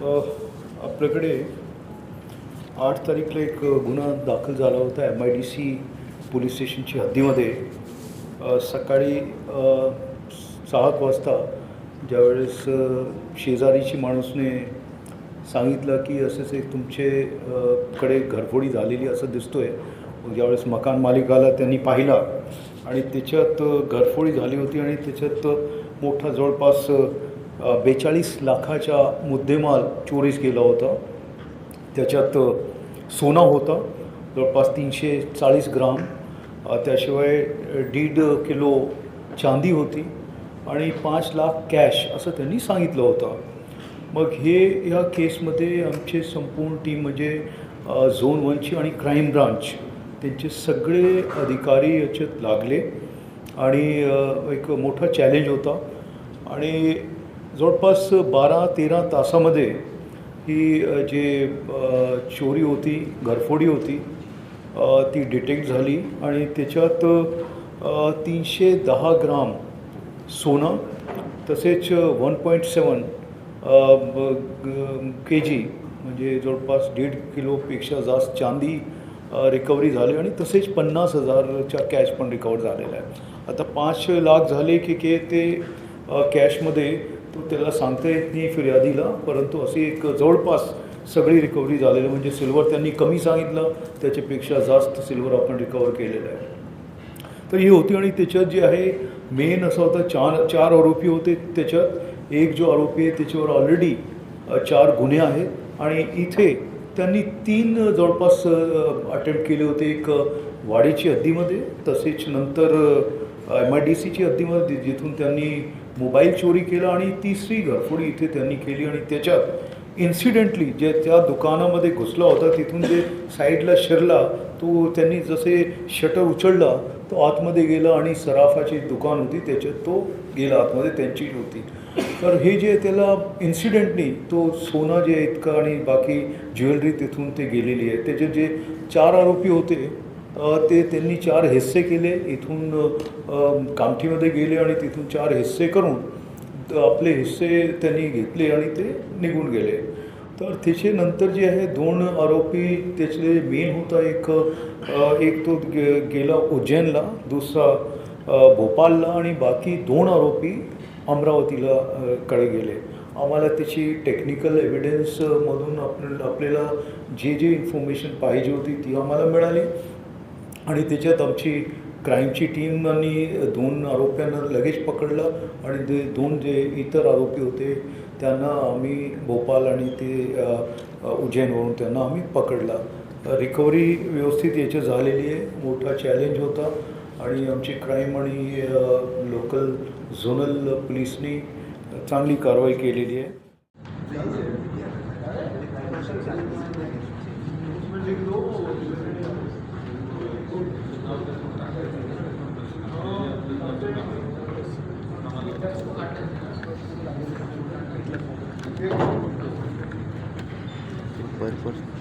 आपल्याकडे 8 तारीखला एक गुन्हा दाखल झाला होता MIDC पोलीस स्टेशनची हद्दीमध्ये. सकाळी 7 वाजता ज्यावेळेस शेजारीची माणूसने सांगितलं की असेच एक तुमचे कडे घरफोडी झालेली असं दिसतोय. ज्यावेळेस मकान मालिक आला त्यांनी पाहिला आणि त्याच्यात घरफोडी झाली होती आणि त्याच्यात मोठा जवळपास 42 लाखाचा मुद्देमाल चोरीस गेला होता. त्याच्यात सोना होता जवळपास 340 ग्राम, त्याशिवाय 1.5 किलो चांदी होती आणि 5 लाख कॅश असं त्यांनी सांगितलं होतं. मग ह्या केसमध्ये आमचे संपूर्ण टीम म्हणजे झोन 1ची आणि क्राईम ब्रांच त्यांचे सगळे अधिकारी याच्यात लागले आणि एक मोठा चॅलेंज होता आणि जवळपास 12-13 तासामध्ये ही जे चोरी होती, घरफोडी होती, ती डिटेक्ट झाली आणि त्याच्यात 310 ग्राम सोनं तसेच 1.7 kg म्हणजे जवळपास 1.5 किलोपेक्षा जास्त चांदी रिकव्हरी झाली आणि तसेच 50,000चा कॅश पण रिकवर झालेला आहे. आता 5 लाख झाले की ते कॅशमध्ये तो त्याला सांगता येत नाही फिर्यादीला, परंतु अशी एक जवळपास सगळी रिकव्हरी झालेली म्हणजे सिल्वर त्यांनी कमी सांगितलं, त्याच्यापेक्षा जास्त सिल्वर आपण रिकवर केलेलं आहे. तर ही होती आणि त्याच्यात जे आहे मेन असं होतं, चार आरोपी होते. त्याच्यात एक जो आरोपी आहे त्याच्यावर ऑलरेडी 4 गुन्हे आहेत आणि इथे त्यांनी 3 जवळपास अटेम्प्ट केले होते. एक वाडीची हद्दीमध्ये, तसेच नंतर MIDCची हद्दीमध्ये जिथून त्यांनी मोबाईल चोरी केला आणि तिसरी घरफोडी इथे त्यांनी केली आणि त्याच्यात इन्सिडेंटली जे त्या दुकानामध्ये घुसला होता तिथून जे साईडला शिरला तो त्यांनी जसे शटर उचलला तो आतमध्ये गेला आणि सराफाची दुकान होती त्याच्यात तो गेला आतमध्ये, त्यांची होती. तर हे जे त्याला इन्सिडेंटली तो सोना जे इतका आणि बाकी ज्वेलरी तिथून ते गेलेली आहे. त्याचे जे 4 आरोपी होते ते त्यांनी 4 हिस्से केले. इथून कामठीमध्ये गेले आणि तिथून 4 हिस्से करून आपले हिस्से त्यांनी घेतले आणि ते निघून गेले. तर त्याचे नंतर जे आहे 2 आरोपी त्याचे मेन होता, एक तो गेला उज्जैनला, दुसरा भोपाळला आणि बाकी 2 आरोपी अमरावतीला कडे गेले. आम्हाला त्याची टेक्निकल एव्हिडन्समधून आपल्याला जे इन्फॉर्मेशन पाहिजे होती ती आम्हाला मिळाली आणि त्याच्यात आमची क्राईमची टीमनी 2 आरोप्यांना लगेच पकडलं आणि ते 2 जे इतर आरोपी होते त्यांना आम्ही भोपाळ आणि ते उज्जैनवरून त्यांना आम्ही पकडला. रिकव्हरी व्यवस्थित याची झालेली आहे. मोठा चॅलेंज होता आणि आमची क्राईम आणि लोकल झोनल पोलिसनी चांगली कारवाई केलेली आहे. बरं.